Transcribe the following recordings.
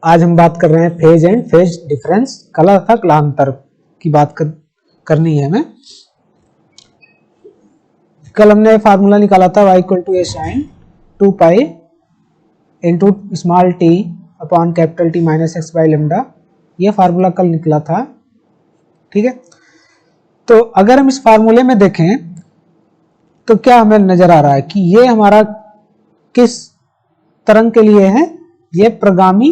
आज हम बात कर रहे हैं फेज एंड फेज डिफरेंस, कला तथा कलांतर की बात करनी है हमें। कल हमने फार्मूला निकाला था y equal to a sine 2 pi into small t upon capital T minus x by lambda. यह फार्मूला कल निकला था, ठीक है। तो अगर हम इस फार्मूले में देखें तो क्या हमें नजर आ रहा है कि ये हमारा किस तरंग के लिए है, ये प्रगामी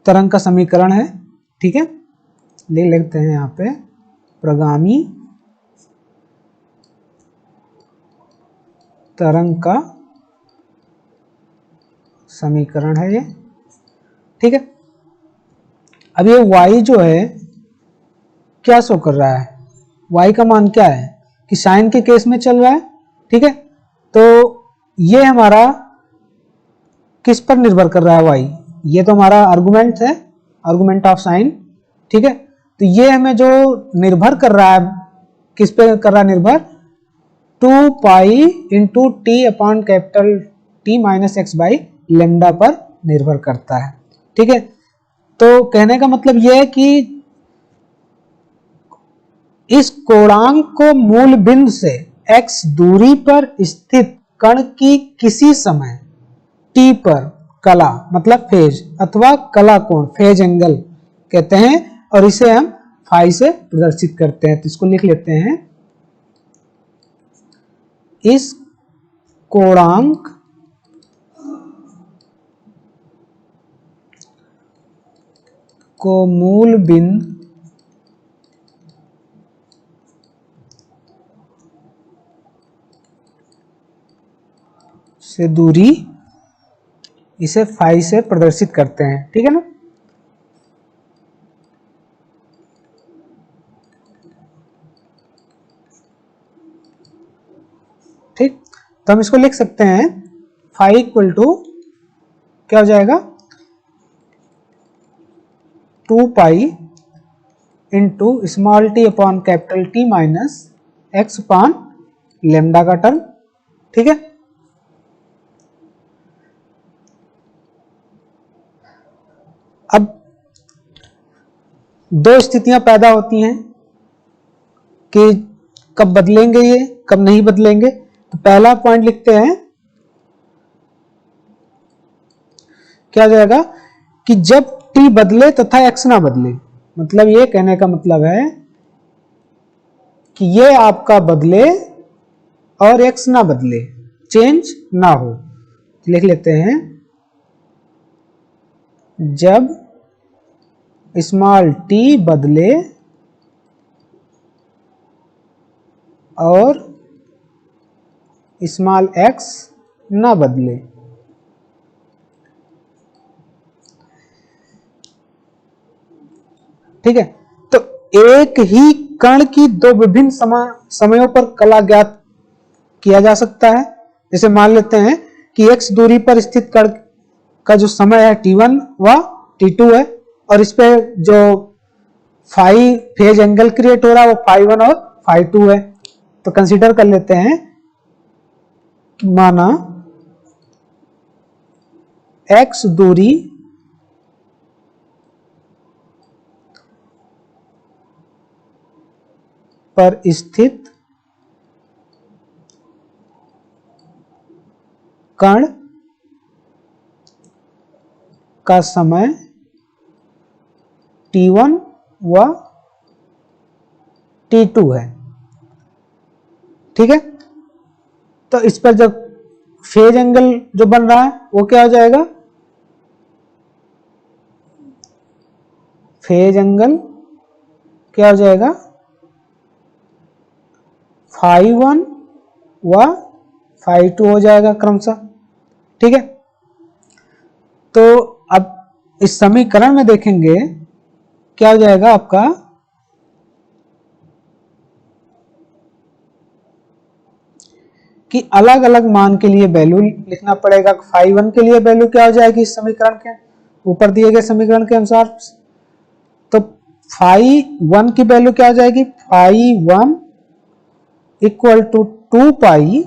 तरंग का समीकरण है, ठीक है। ले लेते हैं यहाँ पे प्रगामी तरंग का समीकरण है ये, ठीक है। अब ये y जो है क्या शो कर रहा है, y का मान क्या है कि साइन के केस में चल रहा है, ठीक है। तो ये हमारा किस पर निर्भर कर रहा है y, ये तो हमारा आर्गुमेंट है, आर्गुमेंट ऑफ साइन, ठीक है। तो ये हमें जो निर्भर कर रहा है, किस पे कर रहा है निर्भर, 2 pi into T upon capital T minus x by lambda पर निर्भर करता है, ठीक है। तो कहने का मतलब यह है कि इस कोणांक को मूल बिंदु से x दूरी पर स्थित कण की किसी समय t पर कला मतलब फेज अथवा कला कोण फेज एंगल कहते हैं, और इसे हम फाई से प्रदर्शित करते हैं। तो इसको लिख लेते हैं, इस कोणांक को मूल बिंदु से दूरी, इसे फाई से प्रदर्शित करते हैं, ठीक है ना। ठीक, तो हम इसको लिख सकते हैं फाई इक्वल टू क्या हो जाएगा, 2 pi into small t upon capital T minus x upon lambda का टर्म, ठीक है। अब दो स्थितियां पैदा होती हैं कि कब बदलेंगे ये, कब नहीं बदलेंगे। तो पहला पॉइंट लिखते हैं, क्या हो जाएगा कि जब t बदले तथा x ना बदले, मतलब ये कहने का मतलब है कि ये आपका बदले और x ना बदले, चेंज ना हो। लिख लेते हैं, जब स्मॉल t बदले और स्मॉल x ना बदले, ठीक है। तो एक ही कण की दो विभिन्न समयों पर कला ज्ञात किया जा सकता है। जैसे मान लेते हैं कि x दूरी पर स्थित कण का जो समय है t1 व t2 है, और इस पे जो फाई फेज एंगल क्रिएट हो रहा है वो फाई 1 और फाई 2 है। तो कंसीडर कर लेते हैं कि माना x दूरी पर स्थित कण का समय t1 व t2 है, ठीक है। तो इस पर जब फेज एंगल जो बन रहा है वो क्या हो जाएगा, फेज एंगल क्या हो जाएगा, फाई 1 व फाई 2 हो जाएगा क्रमशः, ठीक है। तो अब इस समीकरण में देखेंगे क्या हो जाएगा आपका, कि अलग अलग मान के लिए वैल्यू लिखना पड़ेगा। फाई 1 के लिए वैल्यू क्या हो जाएगी इस समीकरण के ऊपर दिए गए समीकरण के अनुसार। तो फाई 1 की वैल्यू क्या हो जाएगी, phi 1 equal to 2 pi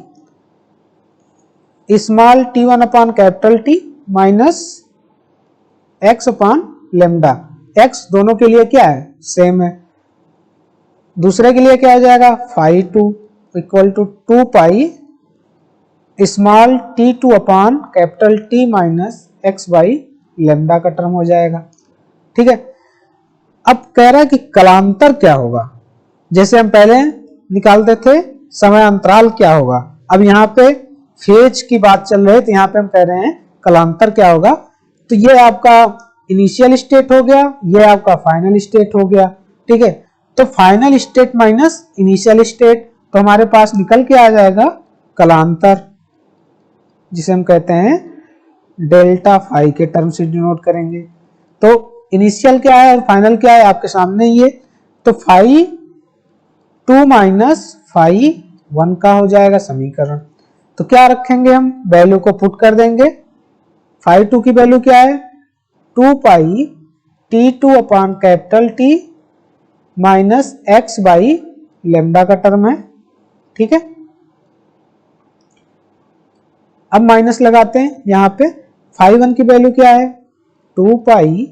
small t1 upon capital T minus x upon lambda. x दोनों के लिए क्या है, सेम है। दूसरे के लिए क्या हो जाएगा, phi two equal to 2 pi small t2 upon capital T minus x by lambda का टर्म हो जाएगा। ठीक है, अब कह रहा है कि कालांतर क्या होगा। जैसे हम पहले निकालते थे समय अंतराल क्या होगा, अब यहाँ पे फेज की बात चल रही है, तो यहाँ पे हम कह रहे हैं कालांतर क्या होगा। तो ये आपका इनिशियल स्टेट हो गया, ये आपका फाइनल स्टेट हो गया। ठीक है, तो final state minus initial state, तो हमारे पास निकल के आ जाएगा कालांतर, जिसे हम कहते हैं डेल्टा फाई के टर्म से डिनोट करेंगे। तो इनिशियल क्या है और फाइनल क्या है आपके सामने ये, तो फाई 2 माइनस फाई 1 का हो जाएगा समीकरण। तो क्या रखेंगे हम, वैल्यू को पुट कर देंगे। फाई 2 की वैल्यू क्या है, 2 पाई T2 upon capital T minus x by lambda का टर्म है। ठीक है, अब माइनस लगाते हैं यहां पे। फाई 1 की वैल्यू क्या है, 2 पाई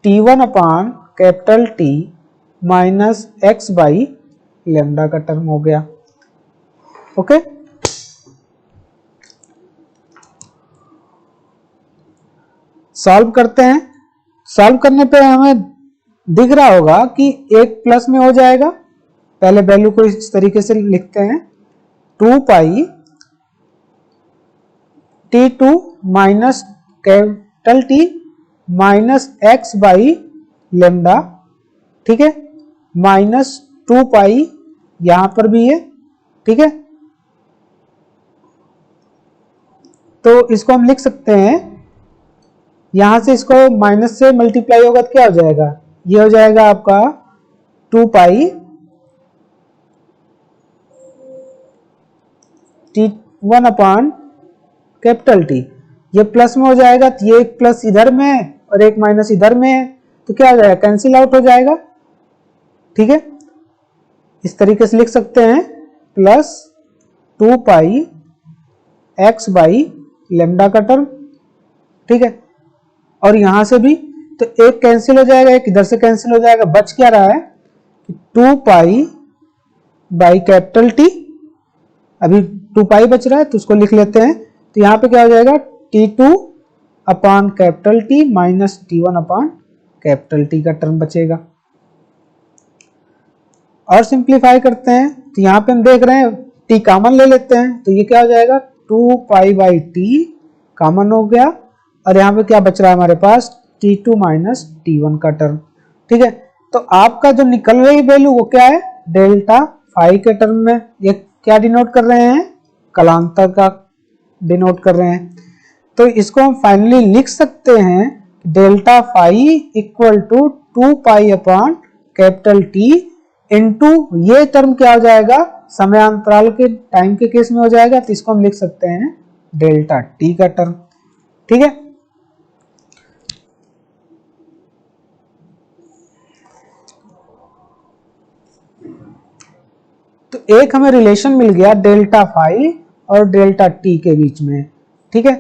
T1 upon capital T minus x by lambda का टर्म हो गया। ओके, सॉल्व करते हैं। सॉल्व करने पे हमें दिख रहा होगा कि एक प्लस में हो जाएगा। पहले वैल्यू को इस तरीके से लिखते हैं, 2 पाई T2 minus capital T minus x by lambda. ठीक है, माइनस 2 पाई यहां पर भी है। ठीक है, तो इसको हम लिख सकते हैं, यहां से इसको माइनस से मल्टीप्लाई होगा तो क्या हो जाएगा, ये हो जाएगा आपका 2 पाई T1 अपान कैपिटल T, ये प्लस में हो जाएगा, तो ये एक प्लस इधर में है और एक माइनस इधर में है, तो क्या हो जाएगा, कैंसिल आउट हो जाएगा। ठीक है, इस तरीके से लिख सकते हैं, plus 2 pi x by lambda का टर्म। ठीक है, और यहां से भी तो एक कैंसिल हो जाएगा, एक इधर से कैंसिल हो जाएगा, बच क्या रहा है 2 पाई बाई कैपिटल T। अभी 2 पाई बच रहा है तो उसको लिख लेते हैं, तो यहां पे क्या हो जाएगा, T2 upon capital T minus T1 अपान कैपिटल T का टर्म बचेगा। और सिंप्लीफाई करते हैं, तो यहां पे हम देख रहे हैं T कॉमन ले लेते हैं, तो ये क्या हो जाएगा, 2 पाई बाई T कॉमन हो गया, और यहां पे क्या बच रहा है हमारे पास, T2 माइनस T1 का टर्म। ठीक है, तो आपका जो निकल रही वैल्यू वो क्या है, डेल्टा फाई के टर्म में। ये क्या डिनोट कर रहे हैं, कालांतर का डिनोट कर रहे हैं। तो इसको हम फाइनली लिख सकते हैं, delta phi equal to 2 pi upon capital T into ये टर्म क्या हो जाएगा, समयांतराल के टाइम के केस में हो जाएगा, तो इसको हम लिख सकते हैं डेल्टा T का टर्म। ठीक है, तो एक हमें रिलेशन मिल गया डेल्टा फाई और डेल्टा T के बीच में। ठीक है,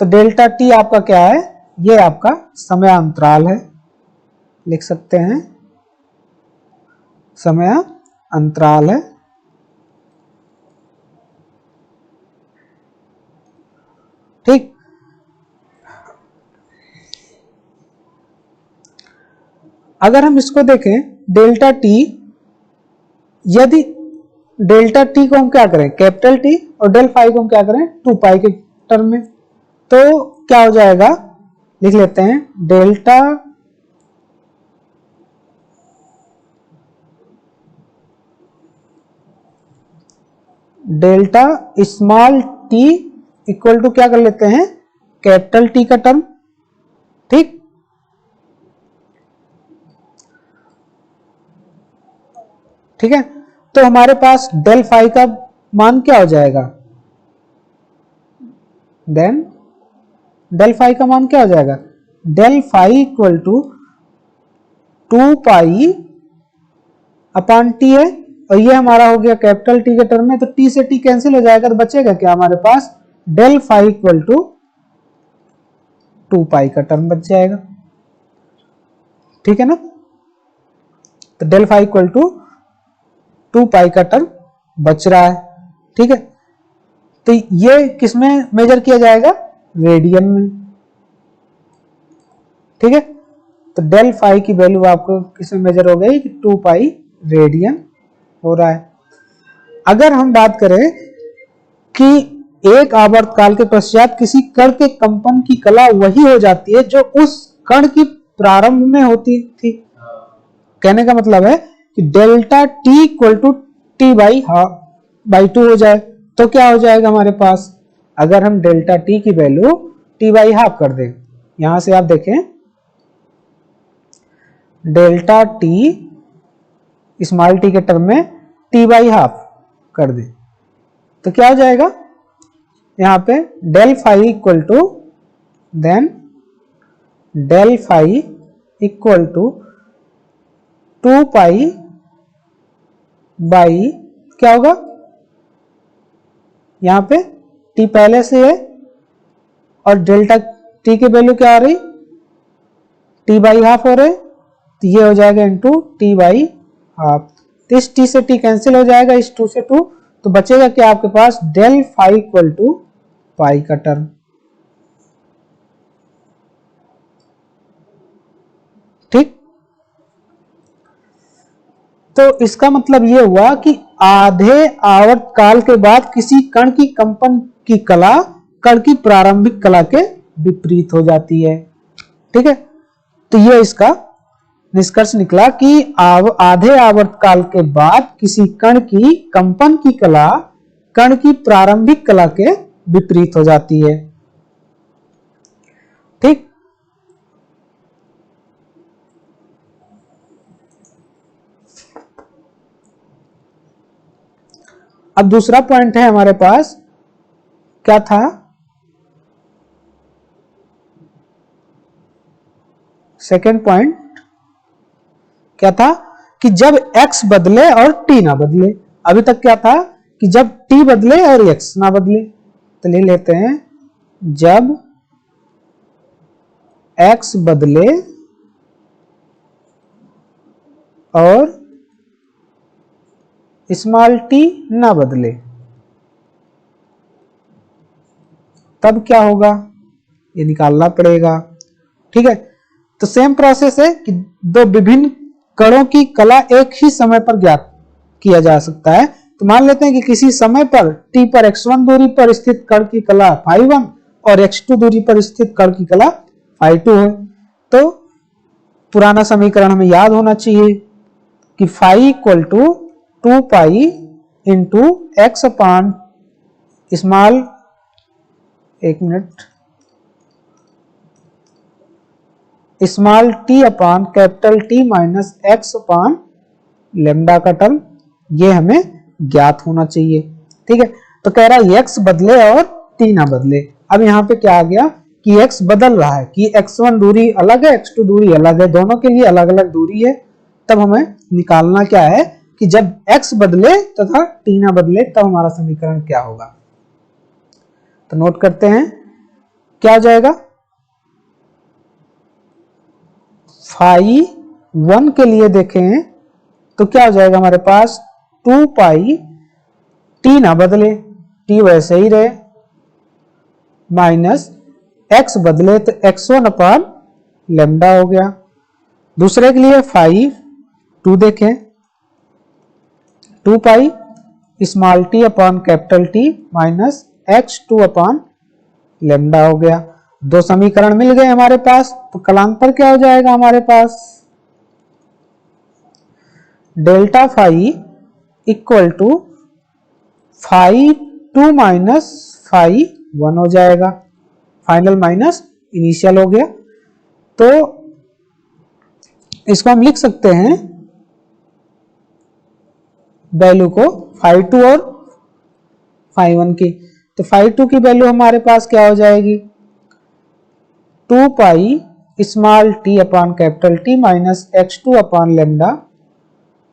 तो डेल्टा T आपका क्या है, ये आपका समय अंतराल है, लिख सकते हैं समय अंतराल है। ठीक, अगर हम इसको देखें डेल्टा T, यदि डेल्टा T को हम क्या करें, कैपिटल T, और डेल फाई को हम क्या करें 2 पाई के टर्म में, तो क्या हो जाएगा, लिख लेते हैं delta delta small t equal to क्या कर लेते हैं, कैपिटल T का टर्म। ठीक, ठीक है, तो हमारे पास डेल फाई का मान क्या हो जाएगा, देन डेल फाई का मान क्या हो जाएगा, del phi equal to 2 pi upon T है, और ये हमारा हो गया कैपिटल T के टर्म में, तो T से T कैंसिल हो जाएगा, तो बचेगा क्या हमारे पास, डेल फाई इक्वल टू 2 पाई का टर्म बच जाएगा, ठीक है ना। तो डेल फाई इक्वल टू 2 पाई का टर्म बच रहा है, ठीक है। तो ये किसमें मेजर किया जाएगा, रेडियन में, ठीक है। तो डेल फाई की वैल्यू आपको किसमें मेजर हो गई कि 2 पाई रेडियन हो रहा है। अगर हम बात करें कि एक आवर्तकाल के पश्चात किसी कण के कंपन की कला वही हो जाती है जो उस कण की प्रारंभ में होती थी। कहने का मतलब है कि delta t equal to t by 2 हो जाए तो क्या हो जाएगा हमारे पास, अगर हम डेल्टा टी की वैल्यू टी बाई हाफ कर दें, यहां से आप देखें डेल्टा टी स्मॉल टी के टर्म में टी बाई हाफ कर दें तो क्या हो जाएगा, यहां पे del phi equal to then del phi equal to 2 pi by क्या होगा, यहां पे टी पहले से है और डेल्टा टी की वैल्यू क्या आ रही, टी बाई हाफ हो रहे, तो ये हो जाएगा इनटू टी बाई हाफ। तो इस टी से टी कैंसिल हो जाएगा, इस 2 से 2, तो बचेगा क्या आपके पास डेल फाई इक्वल टू पाई का टर्म, ठीक। तो इसका मतलब यह हुआ कि आधे आवर्तकाल के बाद किसी कण की कंपन की कला कण की प्रारंभिक कला के विपरीत हो जाती है, ठीक है। तो यह इसका निष्कर्ष निकला कि आधे आवर्तकाल के बाद किसी कण की कंपन की कला कण की प्रारंभिक कला के विपरीत हो जाती है, ठीक। अब दूसरा पॉइंट है हमारे पास, क्या था, सेकेंड पॉइंट क्या था कि जब x बदले और t ना बदले। अभी तक क्या था कि जब t बदले और x ना बदले, तो ले लेते हैं जब x बदले और स्मॉल t ना बदले तब क्या होगा, ये निकालना पड़ेगा, ठीक है। तो सेम प्रोसेस है कि दो विभिन्न कणों की कला एक ही समय पर ज्ञात किया जा सकता है। तो मान लेते हैं कि किसी समय पर t पर x1 दूरी पर स्थित कण की कला phi1 और x2 दूरी पर स्थित कण की कला phi2 है। तो पुराना समीकरण हमें याद होना चाहिए कि phi equal to 2 pi into x upon small, एक मिनट, small t upon capital T minus x upon lambda का टर्म, ये हमें ज्ञात होना चाहिए, ठीक है। तो कह रहा है एक्स बदले और टी ना बदले। अब यहाँ पे क्या आ गया कि एक्स बदल रहा है कि x1 दूरी अलग है, x2 दूरी अलग है, दोनों के लिए अलग अलग दूरी है। तब हमें निकालना क्या है कि जब x बदले तथा t ना बदले तब हमारा समीकरण क्या होगा। तो नोट करते हैं क्या हो जाएगा, फाई 1 के लिए देखें तो क्या हो जाएगा हमारे पास 2 पाई टी ना बदले, टी वैसे ही रहे, माइनस x बदले तो x1 अपान लेमडा हो गया। दूसरे के लिए 2 देखें, 2 pi small t upon capital T minus x2 upon lambda हो गया। दो समीकरण मिल गए हमारे पास, तो कलांतर क्या हो जाएगा हमारे पास, delta phi equal to phi2 minus phi1 हो जाएगा, फाइनल माइनस इनिशियल हो गया। तो इसको हम लिख सकते हैं वैल्यू को phi2 और phi1 की। तो phi2 की वैल्यू हमारे पास क्या हो जाएगी 2 pi small t upon capital T minus x2 upon lambda,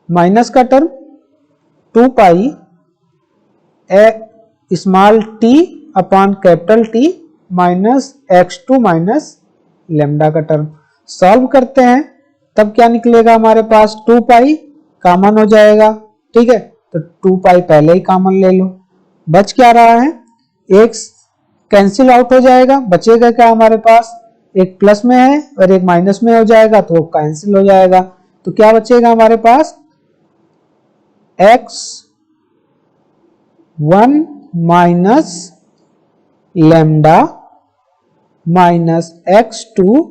minus का term 2 pi small t upon capital T minus x2 minus lambda का टर्म। सॉल्व करते हैं तब क्या निकलेगा हमारे पास, 2 पाई कॉमन हो जाएगा, ठीक है। तो 2 पाई पहले ही कॉमन ले लो, बच क्या रहा है, एक कैंसिल आउट हो जाएगा, बचेगा क्या हमारे पास, एक प्लस में है और एक माइनस में हो जाएगा तो वो कैंसिल हो जाएगा। तो क्या बचेगा हमारे पास, x1 minus lambda minus x2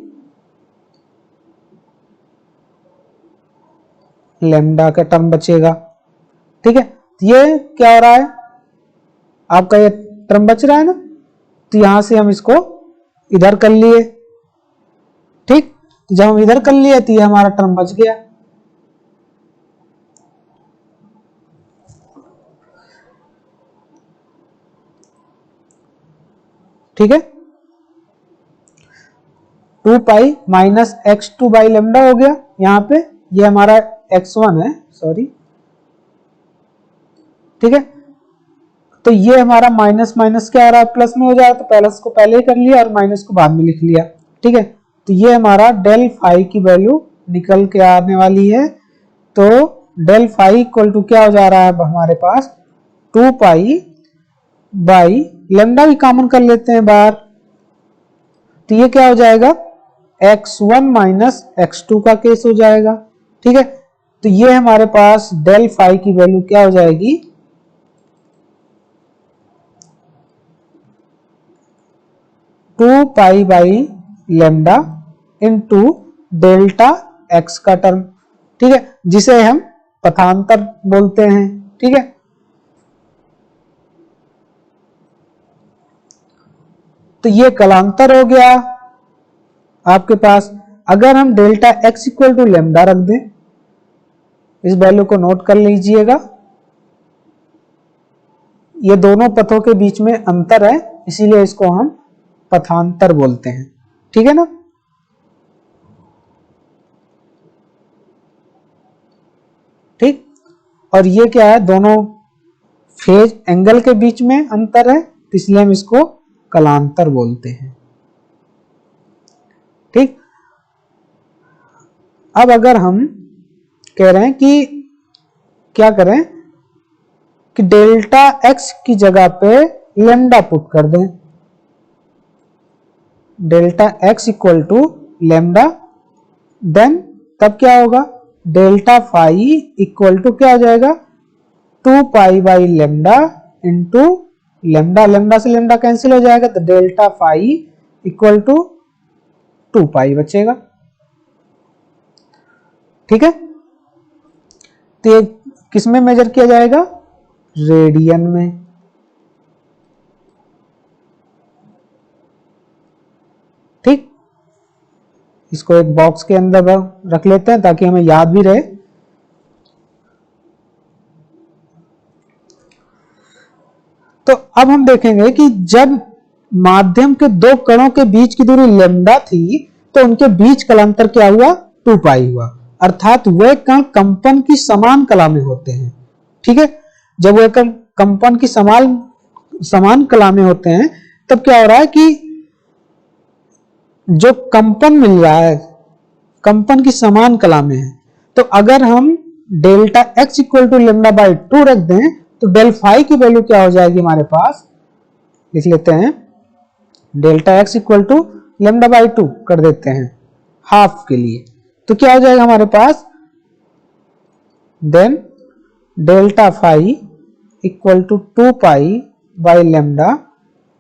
lambda का टर्म बचेगा, ठीक है। ये क्या हो रहा है, आपका ये टर्म बच रहा है ना, तो यहां से हम इसको इधर कर लिए, ठीक। जब हम इधर कर लिए तो ये हमारा टर्म बच गया। ठीक है, 2 pi minus x2 by lambda हो गया यहां पे, ये हमारा x1 है, सॉरी, ठीक है। तो ये हमारा माइनस माइनस क्या आ रहा है, प्लस में हो जाएगा, तो प्लस को पहले ही कर लिया और माइनस को बाद में लिख लिया, ठीक है। तो ये हमारा डेल फाई की वैल्यू निकल के आने वाली है। तो डेल फाई इक्वल टू क्या हो जा रहा है हमारे पास, 2 पाई बाई लेमडा भी कॉमन कर लेते हैं बाहर, तो ये क्या हो जाएगा, x1 माइनस x2 का केस हो जाएगा, ठीक है। तो ये हमारे पास डेल फाई की वैल्यू क्या हो जाएगी, 2 pi by lambda into delta x का टर्म, ठीक है, जिसे हम पथांतर बोलते हैं, ठीक है। तो ये कलांतर हो गया आपके पास। अगर हम delta x equal to lambda रख दें, इस वैल्यू को नोट कर लीजिएगा, ये दोनों पथों के बीच में अंतर है, इसीलिए इसको हम पथांतर बोलते हैं, ठीक है ना। ठीक, और ये क्या है, दोनों फेज एंगल के बीच में अंतर है, तो इसलिए हम इसको कलांतर बोलते हैं, ठीक। अब अगर हम कह रहे हैं कि क्या करें कि डेल्टा एक्स की जगह पे लेमडा पुट कर दें, delta x equal to lambda, then तब क्या होगा, डेल्टा फाई इक्वल टू क्या हो जाएगा, 2 pi by lambda into lambda, lambda से लेमडा कैंसिल हो जाएगा, तो डेल्टा फाई इक्वल टू 2 पाई बचेगा, ठीक है। तो ये किस में मेजर किया जाएगा, रेडियन में, ठीक। इसको एक बॉक्स के अंदर रख लेते हैं ताकि हमें याद भी रहे। तो अब हम देखेंगे कि जब माध्यम के दो कणों के बीच की दूरी लेमडा थी तो उनके बीच कलांतर क्या हुआ, 2 पाई हुआ, अर्थात वे कण कंपन की समान कला में होते हैं, ठीक है। जब वे कण कंपन की समान कला में होते हैं तब क्या हो रहा है कि जो कंपन मिल रहा है कंपन की समान कला में है, तो अगर हम delta x equal to lambda by 2 रख दें तो डेल फाई की वैल्यू क्या हो जाएगी हमारे पास, लिख लेते हैं, delta x equal to lambda by 2 कर देते हैं हाफ के लिए, तो क्या हो जाएगा हमारे पास, then delta phi equal to 2 pi by lambda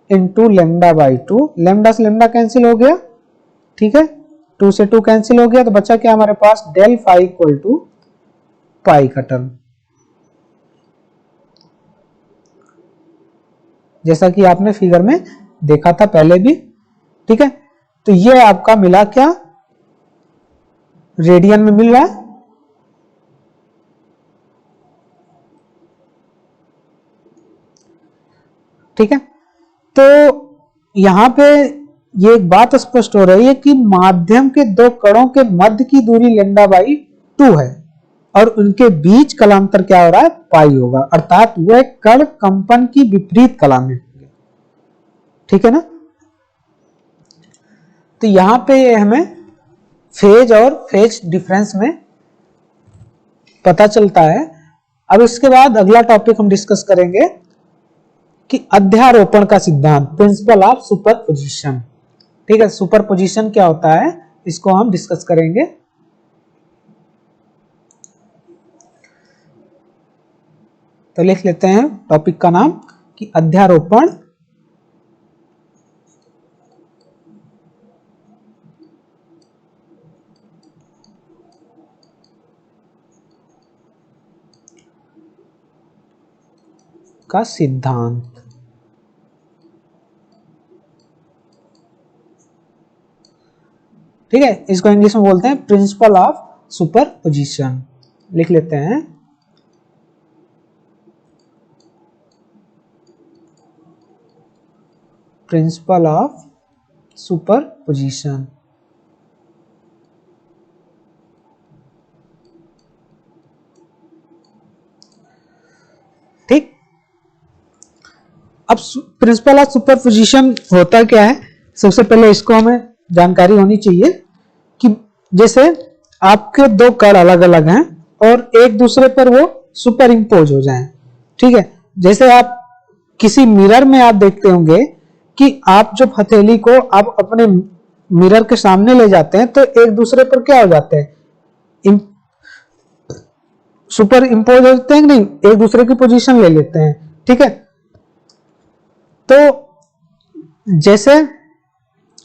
into lambda by 2, lambda से लेमडा कैंसिल हो गया, ठीक है, 2 से 2 कैंसिल हो गया, तो बचा क्या हमारे पास, डेल फाई इक्वल टू पाई का टर्म, जैसा कि आपने फिगर में देखा था पहले भी, ठीक है। तो ये आपका मिला क्या, रेडियन में मिल रहा है, ठीक है। तो यहां पे ये एक बात स्पष्ट हो रही है कि माध्यम के दो कणों के मध्य की दूरी लेमडा बाई 2 है और उनके बीच कलांतर क्या हो रहा है, पाई होगा, अर्थात वह कण कंपन की विपरीत कला में होंगे, ठीक है ना। तो यहां पे ये हमें फेज और फेज डिफरेंस में पता चलता है। अब इसके बाद अगला टॉपिक हम डिस्कस करेंगे कि अध्यारोपण का सिद्धांत, प्रिंसिपल ऑफ सुपरपोजिशन। ठीक है, सुपरपोजिशन क्या होता है इसको हम डिस्कस करेंगे। तो लिख लेते हैं टॉपिक का नाम कि अध्यारोपण का सिद्धांत। ठीक है, इसको इंग्लिश में बोलते हैं प्रिंसिपल ऑफ सुपरपोजिशन। लिख लेते हैं प्रिंसिपल ऑफ सुपरपोजिशन। ठीक, अब प्रिंसिपल ऑफ सुपरपोजिशन होता क्या है, सबसे पहले इसको हमें जानकारी होनी चाहिए कि जैसे आपके दो कण अलग अलग हैं और एक दूसरे पर वो सुपर इम्पोज हो जाएं। ठीक है, जैसे आप किसी मिरर में आप देखते होंगे कि आप जब हथेली को आप अपने मिरर के सामने ले जाते हैं तो एक दूसरे पर क्या हो जाते हैं, सुपर इम्पोज होते हैं, नहीं, एक दूसरे की पोजीशन ले लेते हैं। ठीक है, तो जैसे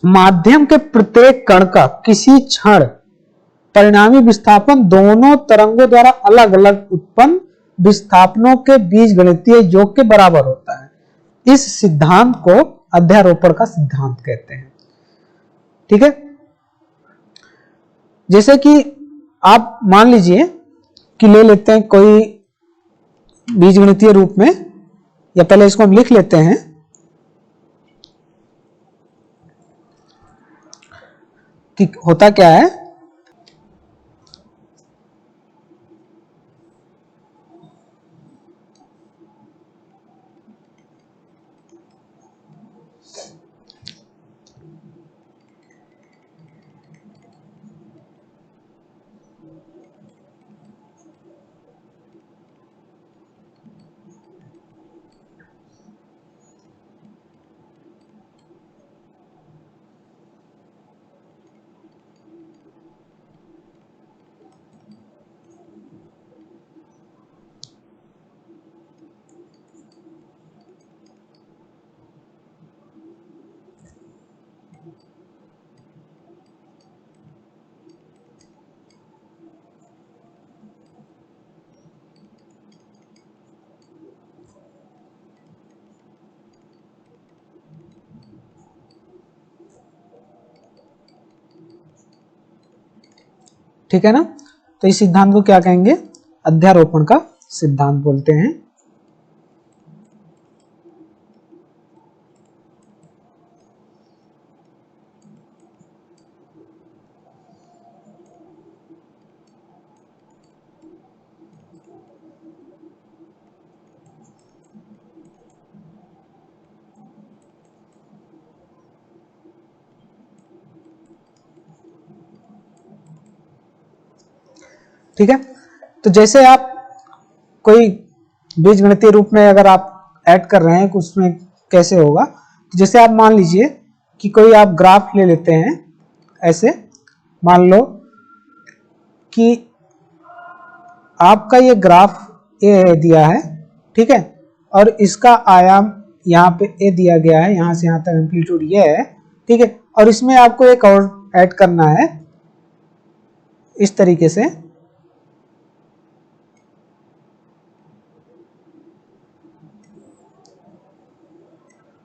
माध्यम के प्रत्येक कण का किसी क्षण परिणामी विस्थापन दोनों तरंगों द्वारा अलग अलग उत्पन्न विस्थापनों के बीजगणितीय योग के बराबर होता है। इस सिद्धांत को अध्यारोपण का सिद्धांत कहते हैं। ठीक है, जैसे कि आप मान लीजिए कि ले लेते हैं कोई बीजगणितीय रूप में, या पहले इसको हम लिख लेते हैं कि होता क्या है। ठीक है ना, तो इस सिद्धांत को क्या कहेंगे, अध्यारोपण का सिद्धांत बोलते हैं। ठीक है, तो जैसे आप कोई बीजगणितीय रूप में अगर आप ऐड कर रहे हैं उसमें कैसे होगा, तो जैसे आप मान लीजिए कि कोई आप ग्राफ ले लेते हैं, ऐसे मान लो कि आपका ये ग्राफ ए दिया है। ठीक है, और इसका आयाम यहाँ पे ए दिया गया है, यहाँ से यहाँ तक एम्पलीट्यूड ये है। ठीक है, और इसमें आपको एक और ऐड करना है इस तरीके से।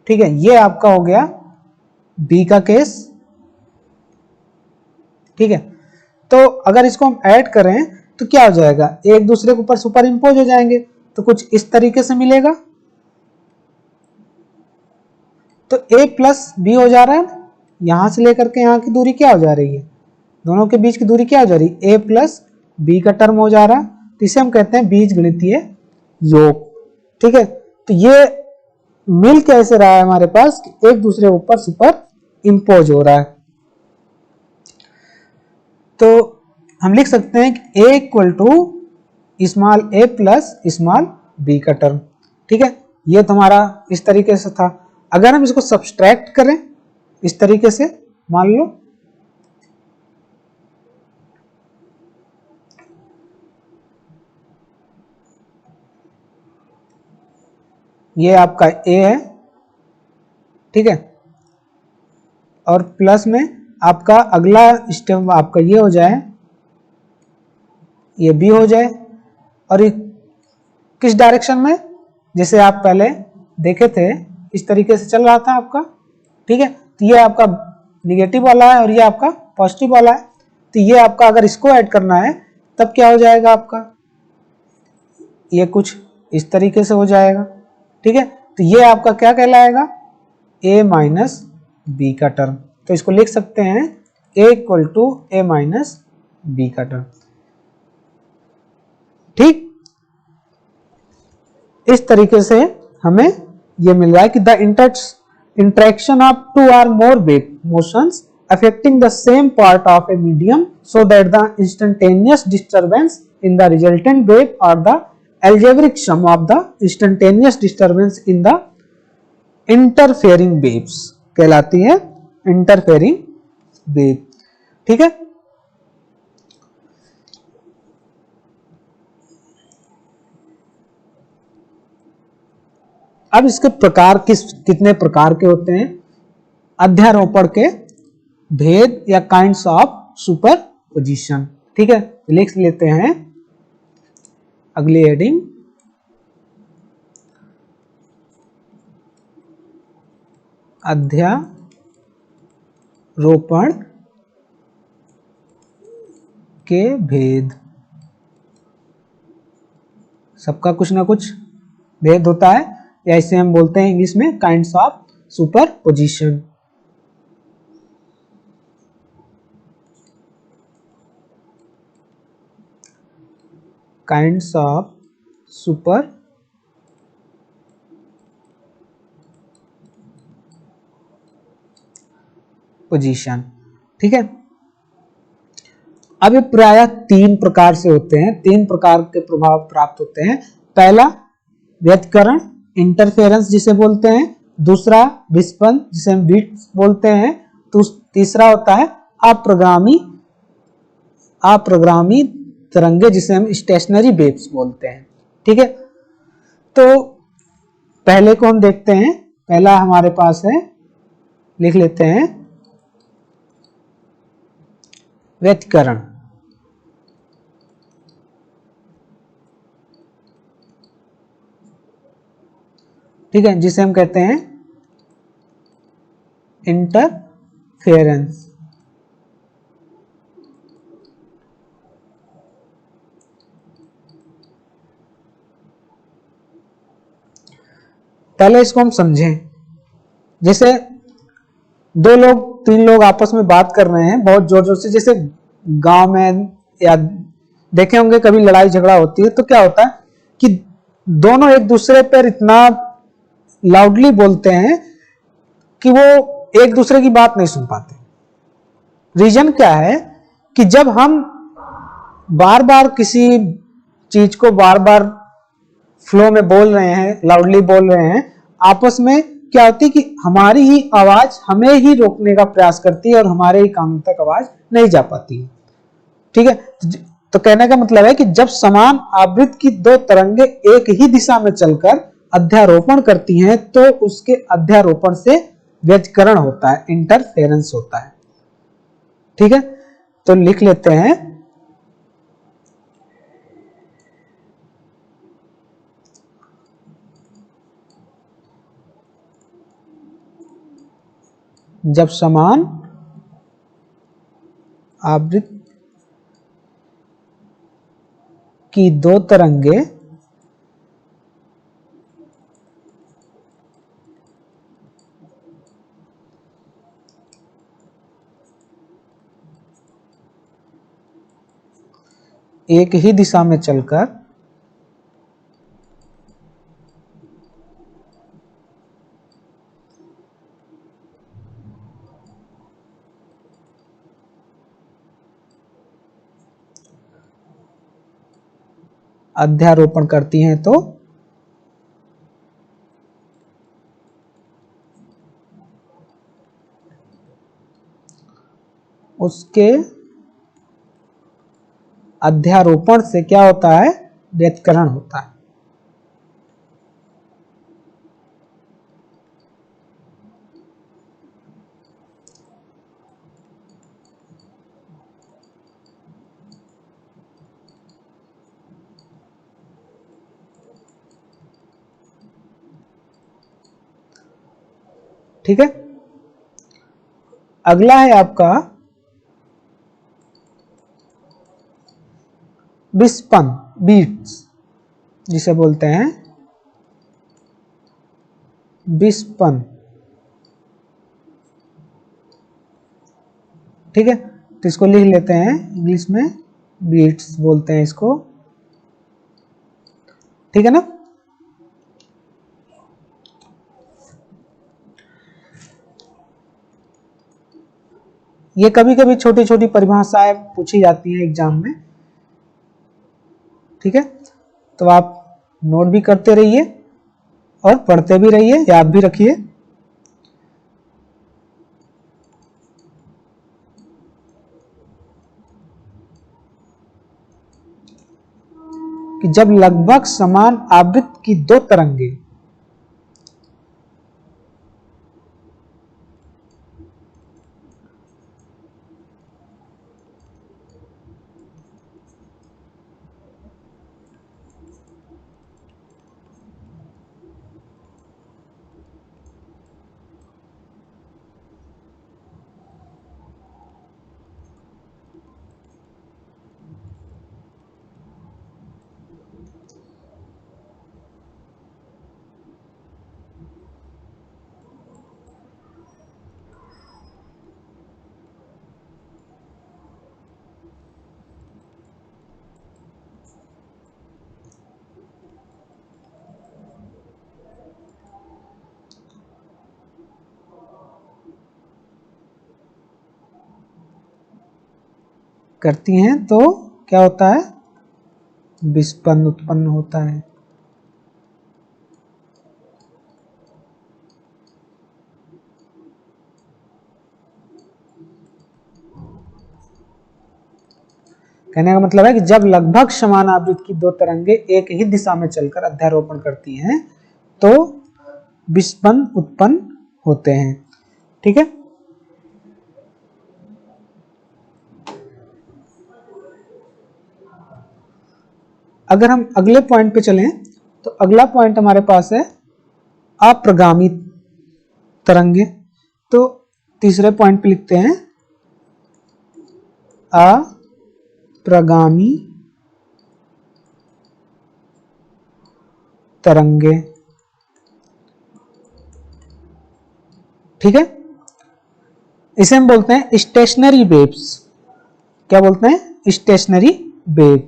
ठीक है, ये आपका हो गया बी का केस। ठीक है, तो अगर इसको हम ऐड करें तो क्या हो जाएगा, एक दूसरे के ऊपर सुपर इंपोज हो जाएंगे, तो कुछ इस तरीके से मिलेगा। तो a प्लस बी हो जा रहा है, यहां से लेकर के यहां की दूरी क्या हो जा रही है, दोनों के बीच की दूरी क्या हो जा रही है, a प्लस बी का टर्म हो जा रहा है। तो इसे हम कहते हैं बीज गणितीय योग। ठीक है, तो ये मिल कैसे रहा है हमारे पास, एक दूसरे ऊपर सुपर इंपोज हो रहा है। तो हम लिख सकते हैं कि a equal to small a plus small b का टर्म। ठीक है, ये तुम्हारा इस तरीके से था। अगर हम इसको सब्सट्रैक्ट करें इस तरीके से, मान लो ये आपका a है, ठीक है, और प्लस में आपका अगला स्टेप आपका ये हो जाए, ये b हो जाए, और ये किस डायरेक्शन में, जैसे आप पहले देखे थे इस तरीके से चल रहा था आपका। ठीक है, तो ये आपका निगेटिव वाला है और ये आपका पॉजिटिव वाला है। तो ये आपका अगर इसको ऐड करना है तब क्या हो जाएगा आपका, ये कुछ इस तरीके से हो जाएगा। ठीक है, तो ये आपका क्या कहलाएगा, a माइनस बी का टर्म। तो इसको लिख सकते हैं a equal to a minus b का टर्म। ठीक, इस तरीके से हमें यह मिल रहा है कि the interaction of two or more wave motions affecting the same part of a medium so that the instantaneous disturbance in the resultant wave or the algebraic sum of the instantaneous disturbance in the interfering waves कहलाती है interfering wave। ठीक है, अब इसके प्रकार कितने प्रकार के होते हैं, अध्यारोपण के भेद या काइंड्स ऑफ सुपरपोजिशन। ठीक है, लिख लेते हैं अगली हेडिंग, अध्यारोपण के भेद। सबका कुछ ना कुछ भेद होता है, या इसे हम बोलते हैं इंग्लिश में kinds of superposition. Kinds of super position. ठीक है, अब ये प्रायः तीन प्रकार से होते हैं, तीन प्रकार के प्रभाव प्राप्त होते हैं। पहला व्यतिकरण इंटरफेरेंस जिसे बोलते हैं, दूसरा विस्पन जिसे हम बीट्स बोलते हैं, तो तीसरा होता है अप्रोग्रामी तरंगे जिसे हम स्टेशनरी वेव्स बोलते हैं। ठीक है, तो पहले को हम देखते हैं। पहला हमारे पास है, लिख लेते हैं व्यतिकरण। ठीक है, जिसे हम कहते हैं इंटरफेरेंस। पहले इसको हम समझें, जैसे दो लोग तीन लोग आपस में बात कर रहे हैं बहुत जोर जोर से, जैसे गांव में या देखे होंगे कभी लड़ाई झगड़ा होती है तो क्या होता है कि दोनों एक दूसरे पर इतना लाउडली बोलते हैं कि वो एक दूसरे की बात नहीं सुन पाते। रीजन क्या है कि जब हम बार बार किसी चीज को बार बार फ्लो में बोल रहे हैं, लाउडली बोल रहे हैं, आपस में क्या होती है कि हमारी ही आवाज हमें ही रोकने का प्रयास करती है और हमारे ही कानों तक आवाज नहीं जा पाती है। ठीक है, तो कहने का मतलब है कि जब समान आवृत्ति की दो तरंगे एक ही दिशा में चलकर अध्यारोपण करती हैं तो उसके अध्यारोपण से व्यतिकरण होता है, इंटरफेरेंस होता है। ठीक है, तो लिख लेते हैं जब समान आवृत्ति की दो तरंगे एक ही दिशा में चलकर अध्यारोपण करती हैं तो उसके अध्यारोपण से क्या होता है, व्यतिकरण होता है। ठीक है, अगला है आपका विस्पन, बीट्स जिसे बोलते हैं विस्पन। ठीक है, तो इसको लिख लेते हैं, इंग्लिश में बीट्स बोलते हैं इसको। ठीक है ना। ये कभी कभी छोटी छोटी परिभाषाएं पूछी जाती हैं एग्जाम में। ठीक है, तो आप नोट भी करते रहिए और पढ़ते भी रहिए, याद भी रखिए। कि जब लगभग समान आवृत्ति की दो तरंगे करती हैं तो क्या होता है, विस्पन उत्पन्न होता है। कहने का मतलब है कि जब लगभग समान आवृत्ति की दो तरंगे एक ही दिशा में चलकर अध्यारोपण करती हैं तो विस्पन उत्पन्न होते हैं। ठीक है, अगर हम अगले पॉइंट पे चलें तो अगला पॉइंट हमारे पास है अप्रगामी तरंगे। तो तीसरे पॉइंट पे लिखते हैं अप्रगामी तरंगे। ठीक है, इसे हम बोलते हैं स्टेशनरी वेव्स। क्या बोलते हैं, स्टेशनरी वेव।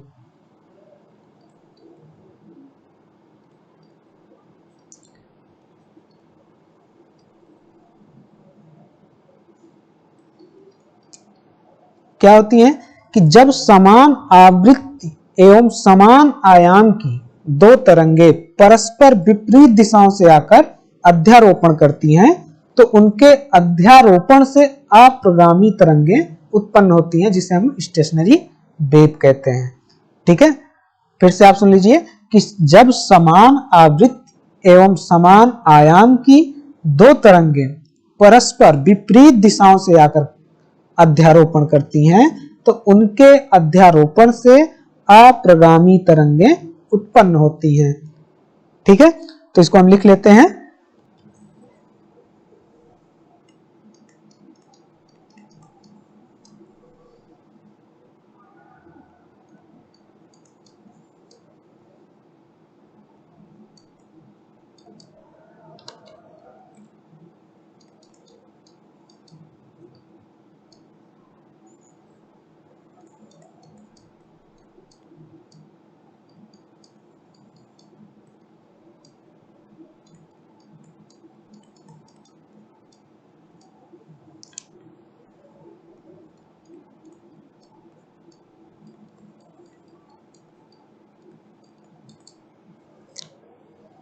क्या होती है कि जब समान आवृत्ति एवं समान आयाम की दो तरंगे परस्पर विपरीत दिशाओं से आकर अध्यारोपण करती हैं तो उनके अध्यारोपण से अप्रगामी तरंगे उत्पन्न होती हैं, जिसे हम स्टेशनरी वेव कहते हैं। ठीक है, फिर से आप सुन लीजिए कि जब समान आवृत्ति एवं समान आयाम की दो तरंगे परस्पर विपरीत दिशाओं से आकर अध्यारोपण करती हैं तो उनके अध्यारोपण से अप्रगामी तरंगे उत्पन्न होती हैं। ठीक है, तो इसको हम लिख लेते हैं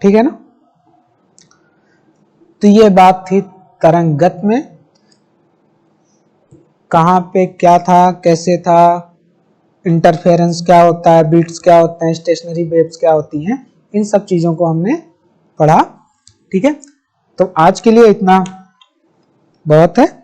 ठीक है ना। तो ये बात थी तरंगत में, कहां पे क्या था, कैसे था, इंटरफेरेंस क्या होता है, बीट्स क्या होते हैं, स्टेशनरी वेव्स क्या होती हैं, इन सब चीजों को हमने पढ़ा। ठीक है, तो आज के लिए इतना बहुत है।